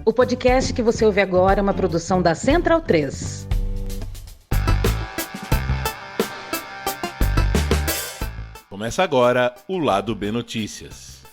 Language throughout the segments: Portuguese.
O podcast que você ouve agora é uma produção da Central 3. Começa agora o Lado B Notícias.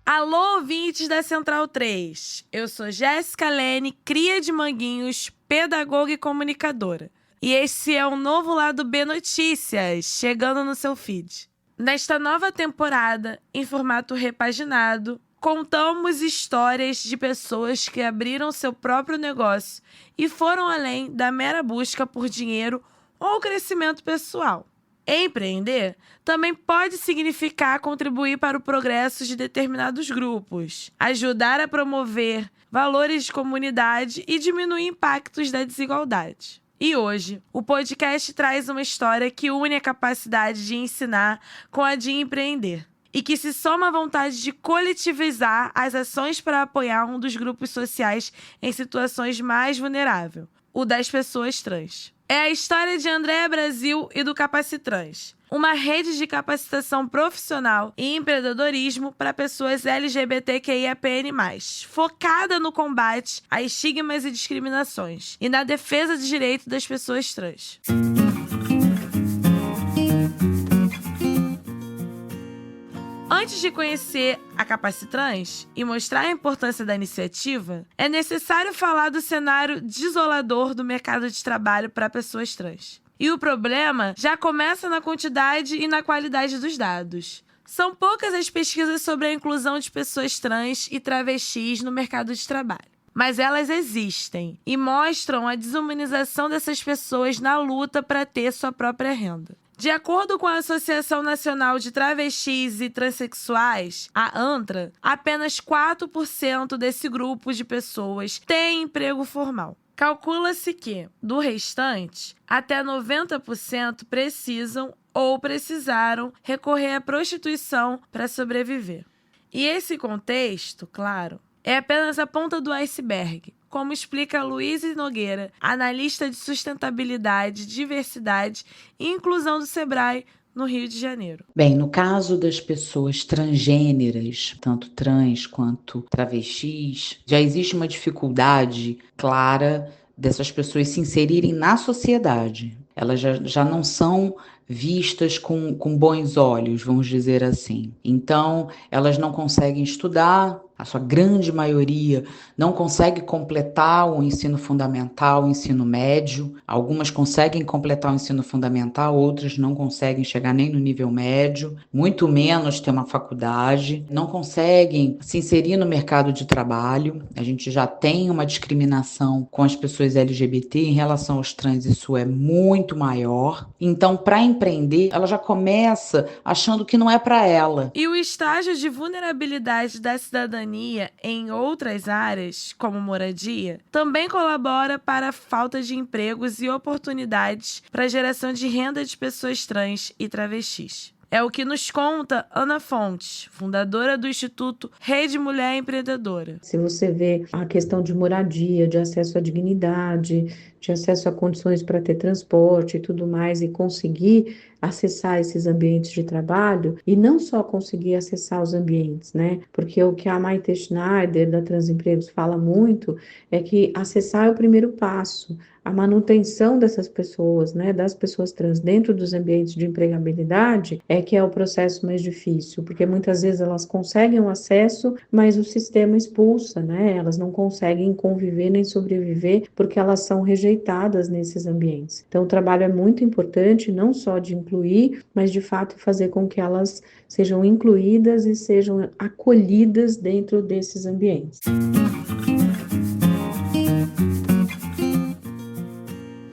Alô, ouvintes da Central 3. Eu sou Jéssica Lene, cria de Manguinhos, pedagoga e comunicadora. E esse é o novo Lado B Notícias, chegando no seu feed. Nesta nova temporada, em formato repaginado, contamos histórias de pessoas que abriram seu próprio negócio e foram além da mera busca por dinheiro ou crescimento pessoal. Empreender também pode significar contribuir para o progresso de determinados grupos, ajudar a promover valores de comunidade e diminuir impactos da desigualdade. E hoje, o podcast traz uma história que une a capacidade de ensinar com a de empreender e que se soma à vontade de coletivizar as ações para apoiar um dos grupos sociais em situações mais vulneráveis, o das pessoas trans. É a história de Andréa Brasil e do Capacitrans, uma rede de capacitação profissional e empreendedorismo para pessoas LGBTQIAPN+, focada no combate a estigmas e discriminações e na defesa dos direitos das pessoas trans. Antes de conhecer a Capacitrans e mostrar a importância da iniciativa, é necessário falar do cenário desolador do mercado de trabalho para pessoas trans. E o problema já começa na quantidade e na qualidade dos dados. São poucas as pesquisas sobre a inclusão de pessoas trans e travestis no mercado de trabalho. Mas elas existem e mostram a desumanização dessas pessoas na luta para ter sua própria renda. De acordo com a Associação Nacional de Travestis e Transsexuais, a ANTRA, apenas 4% desse grupo de pessoas tem emprego formal. Calcula-se que, do restante, até 90% precisam ou precisaram recorrer à prostituição para sobreviver. E esse contexto, claro, é apenas a ponta do iceberg, como explica Luiz Nogueira, analista de sustentabilidade, diversidade e inclusão do Sebrae, no Rio de Janeiro. Bem, no caso das pessoas transgêneras, tanto trans quanto travestis, já existe uma dificuldade clara dessas pessoas se inserirem na sociedade. Elas já não são vistas com bons olhos, vamos dizer assim. Então, elas não conseguem estudar, a sua grande maioria não consegue completar o ensino fundamental, o ensino médio. Algumas conseguem completar o ensino fundamental, outras não conseguem chegar nem no nível médio, muito menos ter uma faculdade, não conseguem se inserir no mercado de trabalho. A gente já tem uma discriminação com as pessoas LGBT em relação aos trans, isso é muito maior. Então, para empreender, ela já começa achando que não é para ela. E o estágio de vulnerabilidade da cidadania em outras áreas, como moradia, também colabora para a falta de empregos e oportunidades para a geração de renda de pessoas trans e travestis. É o que nos conta Ana Fontes, fundadora do Instituto Rede Mulher Empreendedora. Se você vê a questão de moradia, de acesso à dignidade, de acesso a condições para ter transporte e tudo mais, e conseguir acessar esses ambientes de trabalho, e não só conseguir acessar os ambientes, né? Porque o que a Maite Schneider, da Transempregos, fala muito é que acessar é o primeiro passo. A manutenção dessas pessoas, né, das pessoas trans dentro dos ambientes de empregabilidade é que é o processo mais difícil, porque muitas vezes elas conseguem o acesso, mas o sistema expulsa, né? Elas não conseguem conviver nem sobreviver porque elas são rejeitadas nesses ambientes. Então o trabalho é muito importante, não só de incluir, mas de fato fazer com que elas sejam incluídas e sejam acolhidas dentro desses ambientes.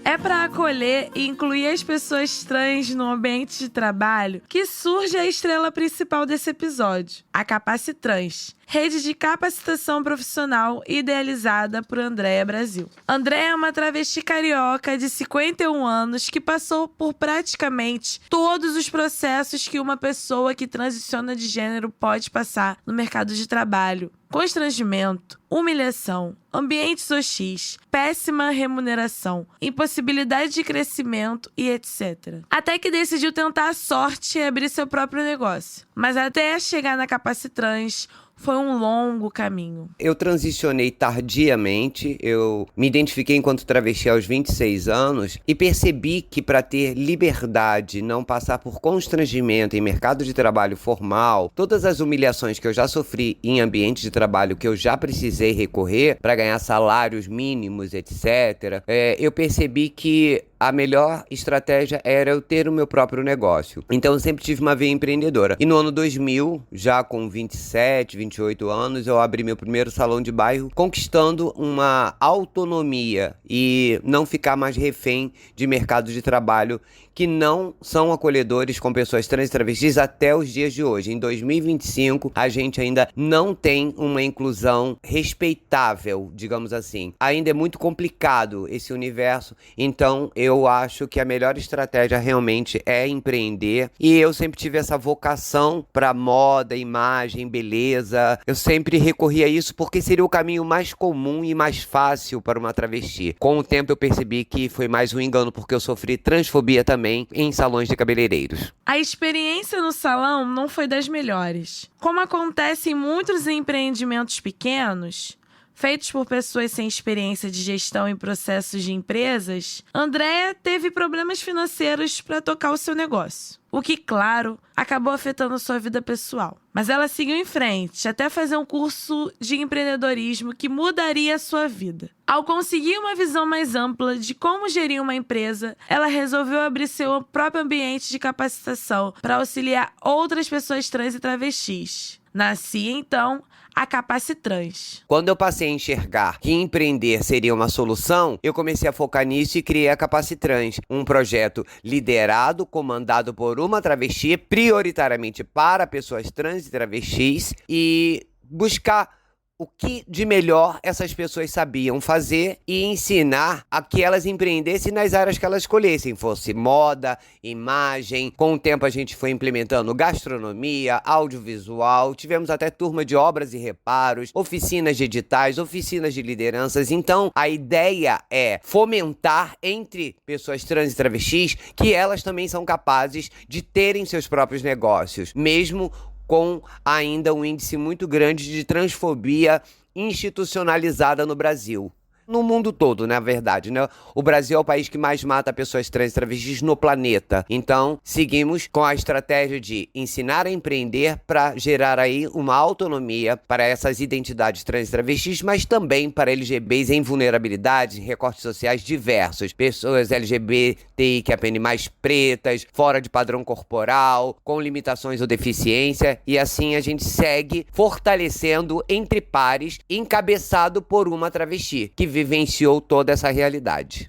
É para acolher e incluir as pessoas trans no ambiente de trabalho que surge a estrela principal desse episódio, a Capacitrans, rede de capacitação profissional idealizada por Andréa Brasil. Andréa é uma travesti carioca de 51 anos que passou por praticamente todos os processos que uma pessoa que transiciona de gênero pode passar no mercado de trabalho. Constrangimento, humilhação, ambientes hostis, péssima remuneração, impossibilidade de crescimento e etc. Até que decidiu tentar a sorte e abrir seu próprio negócio. Mas até chegar na Capacitrans, foi um longo caminho. Eu transicionei tardiamente, eu me identifiquei enquanto travesti aos 26 anos e percebi que para ter liberdade, não passar por constrangimento em mercado de trabalho formal, todas as humilhações que eu já sofri em ambiente de trabalho que eu já precisei recorrer para ganhar salários mínimos, etc., eu percebi que a melhor estratégia era eu ter o meu próprio negócio. Então eu sempre tive uma veia empreendedora. E no ano 2000, já com 27, 28 anos, eu abri meu primeiro salão de bairro, conquistando uma autonomia e não ficar mais refém de mercado de trabalho que não são acolhedores com pessoas trans e travestis até os dias de hoje. Em 2025, a gente ainda não tem uma inclusão respeitável, digamos assim. Ainda é muito complicado esse universo, então eu acho que a melhor estratégia realmente é empreender. E eu sempre tive essa vocação para moda, imagem, beleza. Eu sempre recorri a isso porque seria o caminho mais comum e mais fácil para uma travesti. Com o tempo eu percebi que foi mais um engano porque eu sofri transfobia também em salões de cabeleireiros. A experiência no salão não foi das melhores. Como acontece em muitos empreendimentos pequenos, feitos por pessoas sem experiência de gestão em processos de empresas, Andréa teve problemas financeiros para tocar o seu negócio. O que, claro, acabou afetando sua vida pessoal. Mas ela seguiu em frente, até fazer um curso de empreendedorismo que mudaria a sua vida. Ao conseguir uma visão mais ampla de como gerir uma empresa, ela resolveu abrir seu próprio ambiente de capacitação para auxiliar outras pessoas trans e travestis. Nascia, então, a Capacitrans. Quando eu passei a enxergar que empreender seria uma solução, eu comecei a focar nisso e criei a Capacitrans, um projeto liderado, comandado por uma travesti, prioritariamente para pessoas trans e travestis, e buscar o que de melhor essas pessoas sabiam fazer e ensinar a que elas empreendessem nas áreas que elas escolhessem, fosse moda, imagem. Com o tempo a gente foi implementando gastronomia, audiovisual, tivemos até turma de obras e reparos, oficinas de editais, oficinas de lideranças. Então a ideia é fomentar entre pessoas trans e travestis que elas também são capazes de terem seus próprios negócios, mesmo com ainda um índice muito grande de transfobia institucionalizada no Brasil. No mundo todo, na verdade, né? O Brasil é o país que mais mata pessoas trans e travestis no planeta. Então, seguimos com a estratégia de ensinar a empreender para gerar aí uma autonomia para essas identidades trans e travestis, mas também para LGBTs em vulnerabilidades, em recortes sociais diversos. Pessoas LGBTIQAPN+, pretas, fora de padrão corporal, com limitações ou deficiência. E assim a gente segue fortalecendo entre pares, encabeçado por uma travesti, que vivenciou toda essa realidade.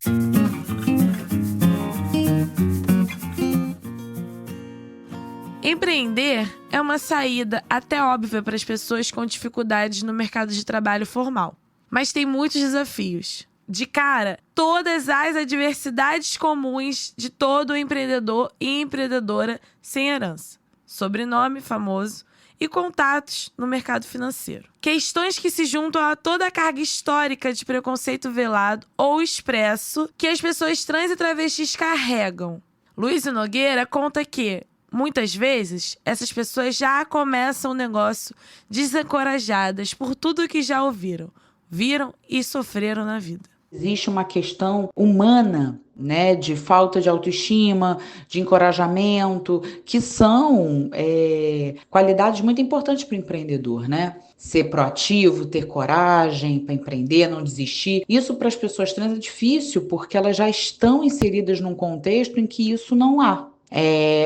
Empreender é uma saída até óbvia para as pessoas com dificuldades no mercado de trabalho formal. Mas tem muitos desafios. De cara, todas as adversidades comuns de todo empreendedor e empreendedora sem herança. Sobrenome famoso e contatos no mercado financeiro. Questões que se juntam a toda a carga histórica de preconceito velado ou expresso que as pessoas trans e travestis carregam. Luiz Nogueira conta que, muitas vezes, essas pessoas já começam o negócio desencorajadas por tudo que já ouviram, viram e sofreram na vida. Existe uma questão humana, né, de falta de autoestima, de encorajamento, que são qualidades muito importantes para o empreendedor, né? Ser proativo, ter coragem para empreender, não desistir. Isso para as pessoas trans é difícil, porque elas já estão inseridas num contexto em que isso não há.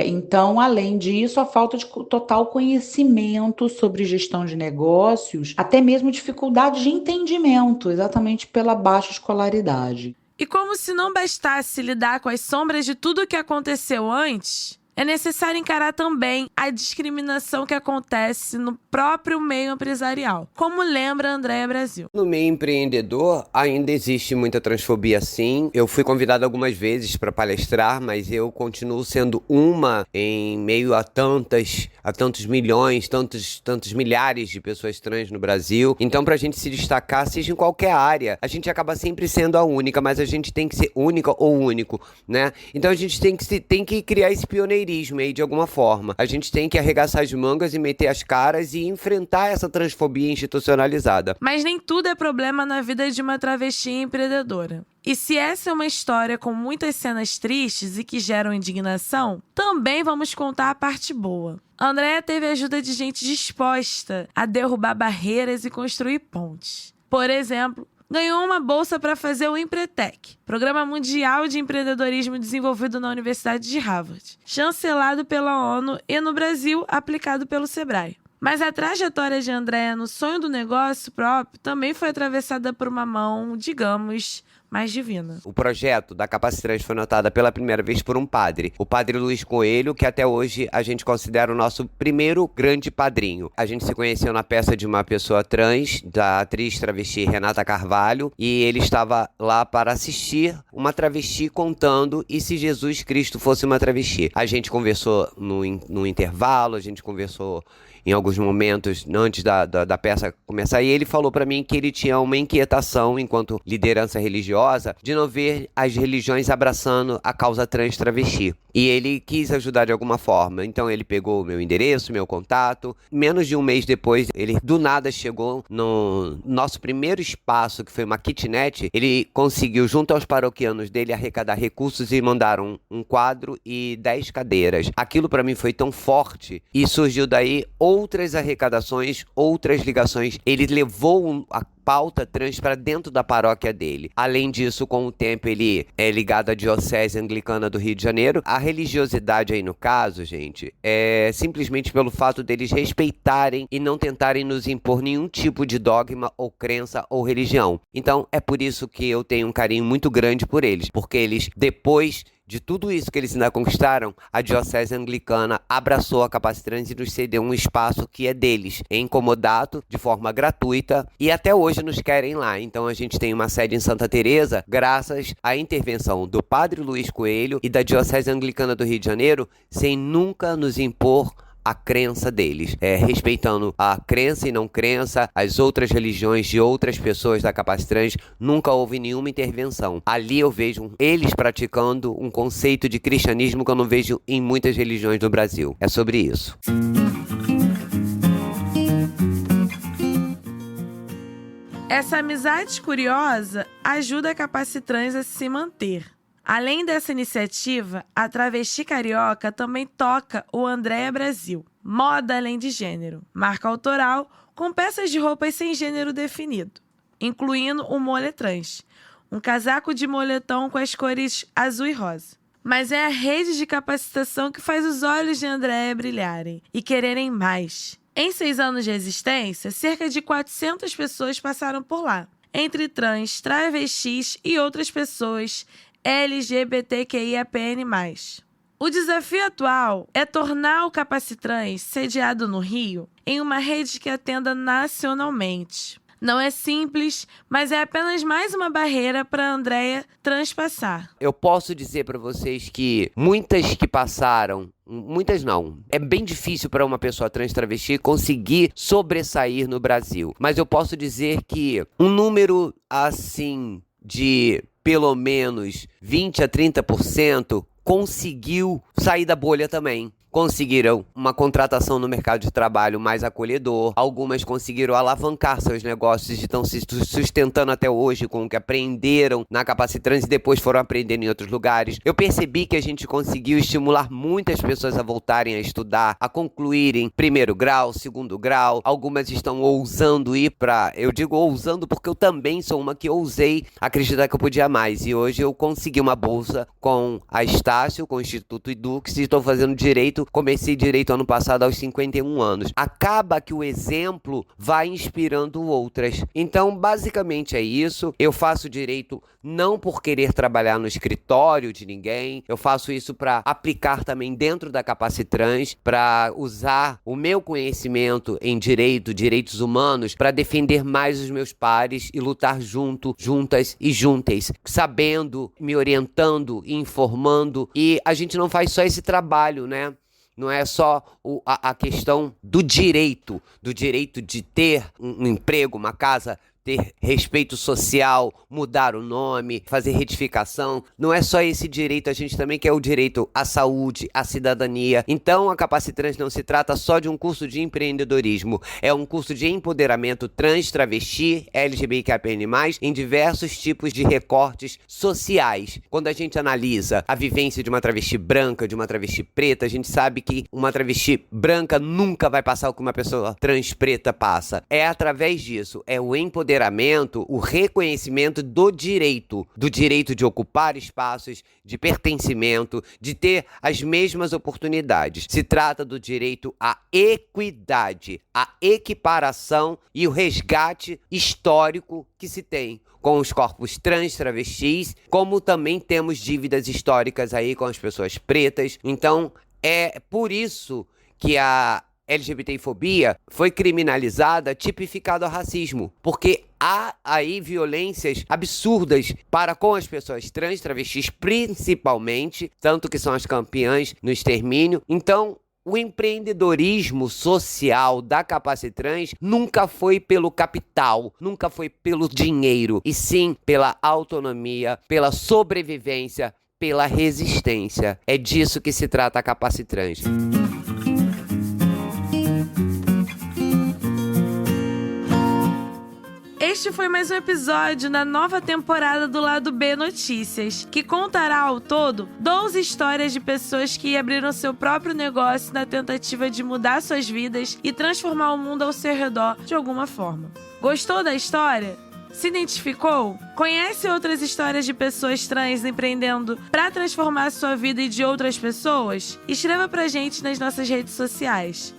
Então, além disso, a falta de total conhecimento sobre gestão de negócios, até mesmo dificuldade de entendimento, exatamente pela baixa escolaridade. E como se não bastasse lidar com as sombras de tudo o que aconteceu antes, é necessário encarar também a discriminação que acontece no próprio meio empresarial, como lembra Andréa Brasil. No meio empreendedor, ainda existe muita transfobia, sim. Eu fui convidado algumas vezes para palestrar, mas eu continuo sendo uma em meio a tantos milhões, tantos milhares de pessoas trans no Brasil. Então, pra gente se destacar, seja em qualquer área, a gente acaba sempre sendo a única, mas a gente tem que ser única ou único, né? Então, a gente tem que criar esse pioneirismo aí de alguma forma. A gente tem que arregaçar as mangas e meter as caras e enfrentar essa transfobia institucionalizada. Mas nem tudo é problema na vida de uma travesti empreendedora. E se essa é uma história com muitas cenas tristes e que geram indignação, também vamos contar a parte boa. Andréa teve a ajuda de gente disposta a derrubar barreiras e construir pontes. Por exemplo, ganhou uma bolsa para fazer o Empretec, Programa Mundial de Empreendedorismo desenvolvido na Universidade de Harvard, chancelado pela ONU e no Brasil aplicado pelo Sebrae. Mas a trajetória de Andréa no sonho do negócio próprio também foi atravessada por uma mão, digamos, mais divina. O projeto da Capacitrans foi notado pela primeira vez por um padre, o padre Luiz Coelho, que até hoje a gente considera o nosso primeiro grande padrinho. A gente se conheceu na peça de uma pessoa trans, da atriz travesti Renata Carvalho, e ele estava lá para assistir uma travesti contando e se Jesus Cristo fosse uma travesti. A gente conversou no intervalo, a gente conversou em alguns momentos antes da peça começar, e ele falou para mim que ele tinha uma inquietação, enquanto liderança religiosa, de não ver as religiões abraçando a causa trans travesti. E ele quis ajudar de alguma forma. Então ele pegou o meu endereço, meu contato. Menos de um mês depois, ele do nada chegou no nosso primeiro espaço, que foi uma kitnet. Ele conseguiu, junto aos paroquianos dele, arrecadar recursos e mandaram um quadro e 10 cadeiras. Aquilo para mim foi tão forte e surgiu daí outras arrecadações, outras ligações. Ele levou a pauta trans para dentro da paróquia dele. Além disso, com o tempo, ele é ligado à Diocese Anglicana do Rio de Janeiro. A religiosidade aí no caso, gente, é simplesmente pelo fato deles respeitarem e não tentarem nos impor nenhum tipo de dogma ou crença ou religião. Então, é por isso que eu tenho um carinho muito grande por eles, porque eles, depois de tudo isso que eles ainda conquistaram, a Diocese Anglicana abraçou a Capacitrans e nos cedeu um espaço que é deles, em comodato, de forma gratuita, e até hoje nos querem lá. Então a gente tem uma sede em Santa Teresa, graças à intervenção do Padre Luiz Coelho e da Diocese Anglicana do Rio de Janeiro, sem nunca nos impor a crença deles, respeitando a crença e não crença, as outras religiões de outras pessoas da Capacitrans. Nunca houve nenhuma intervenção. Ali eu vejo eles praticando um conceito de cristianismo que eu não vejo em muitas religiões do Brasil. É sobre isso. Essa amizade curiosa ajuda a Capacitrans a se manter. Além dessa iniciativa, a Travesti Carioca também toca o Andréa Brasil, moda além de gênero, marca autoral com peças de roupas sem gênero definido, incluindo o moletrans, um casaco de moletom com as cores azul e rosa. Mas é a rede de capacitação que faz os olhos de Andréa brilharem e quererem mais. Em 6 anos de existência, cerca de 400 pessoas passaram por lá, entre trans, travestis e outras pessoas LGBTQIAPN+. O desafio atual é tornar o Capacitrans, sediado no Rio, em uma rede que atenda nacionalmente. Não é simples, mas é apenas mais uma barreira para a Andréa transpassar. Eu posso dizer para vocês que muitas que passaram, muitas não, é bem difícil para uma pessoa trans travesti conseguir sobressair no Brasil. Mas eu posso dizer que um número assim de pelo menos 20 a 30% conseguiu sair da bolha também. Conseguiram uma contratação no mercado de trabalho mais acolhedor. Algumas conseguiram alavancar seus negócios e estão se sustentando até hoje com o que aprenderam na Capacitrans e depois foram aprendendo em outros lugares. Eu percebi que a gente conseguiu estimular muitas pessoas a voltarem a estudar, a concluírem primeiro grau, segundo grau. Algumas estão ousando ir para... Eu digo ousando porque eu também sou uma que ousei acreditar que eu podia mais. E hoje eu consegui uma bolsa com a Estácio, com o Instituto Edux, e estou fazendo direito Direito, comecei Direito ano passado aos 51 anos. Acaba que o exemplo vai inspirando outras. Então, basicamente é isso. Eu faço Direito não por querer trabalhar no escritório de ninguém. Eu faço isso para aplicar também dentro da Capacitrans, para usar o meu conhecimento em Direito, direitos humanos, para defender mais os meus pares e lutar juntas e juntas, sabendo, me orientando, informando. E a gente não faz só esse trabalho, né? Não é só a questão do direito de ter um emprego, uma casa, ter respeito social, mudar o nome, fazer retificação. Não é só esse direito, a gente também quer o direito à saúde, à cidadania. Então, a Capacitrans não se trata só de um curso de empreendedorismo, é um curso de empoderamento trans, travesti, LGBTQIAPN+, em diversos tipos de recortes sociais. Quando a gente analisa a vivência de uma travesti branca, de uma travesti preta, a gente sabe que uma travesti branca nunca vai passar o que uma pessoa trans preta passa. É através disso, é o empoderamento, o reconhecimento do direito de ocupar espaços, de pertencimento, de ter as mesmas oportunidades. Se trata do direito à equidade, à equiparação e o resgate histórico que se tem com os corpos trans, travestis, como também temos dívidas históricas aí com as pessoas pretas. Então, é por isso que a LGBTfobia foi criminalizada, tipificado a racismo, porque há aí violências absurdas para com as pessoas trans, travestis principalmente, tanto que são as campeãs no extermínio. Então, o empreendedorismo social da Capacitrans nunca foi pelo capital, nunca foi pelo dinheiro, e sim pela autonomia, pela sobrevivência, pela resistência. É disso que se trata a Capacitrans. Este foi mais um episódio na nova temporada do Lado B Notícias, que contará ao todo 12 histórias de pessoas que abriram seu próprio negócio na tentativa de mudar suas vidas e transformar o mundo ao seu redor de alguma forma. Gostou da história? Se identificou? Conhece outras histórias de pessoas trans empreendendo para transformar a sua vida e de outras pessoas? Escreva pra gente nas nossas redes sociais,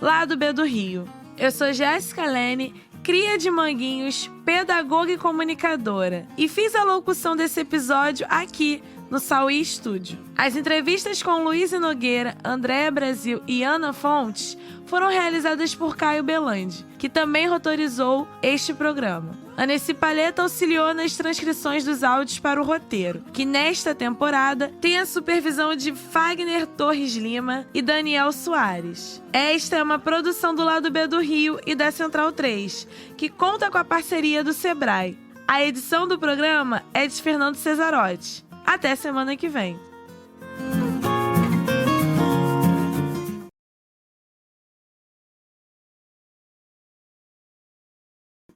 @Lado B do Rio. Eu sou Jéssica Lene, cria de Manguinhos, pedagoga e comunicadora. E fiz a locução desse episódio aqui, no Sauí Studio. As entrevistas com Luiz Nogueira, Andréa Brasil e Ana Fontes foram realizadas por Caio Belandi, que também rotorizou este programa. Aneci Palheta auxiliou nas transcrições dos áudios para o roteiro, que nesta temporada tem a supervisão de Fagner Torres Lima e Daniel Soares. Esta é uma produção do Lado B do Rio e da Central 3, que conta com a parceria do Sebrae. A edição do programa é de Fernando Cesarotti. Até semana que vem.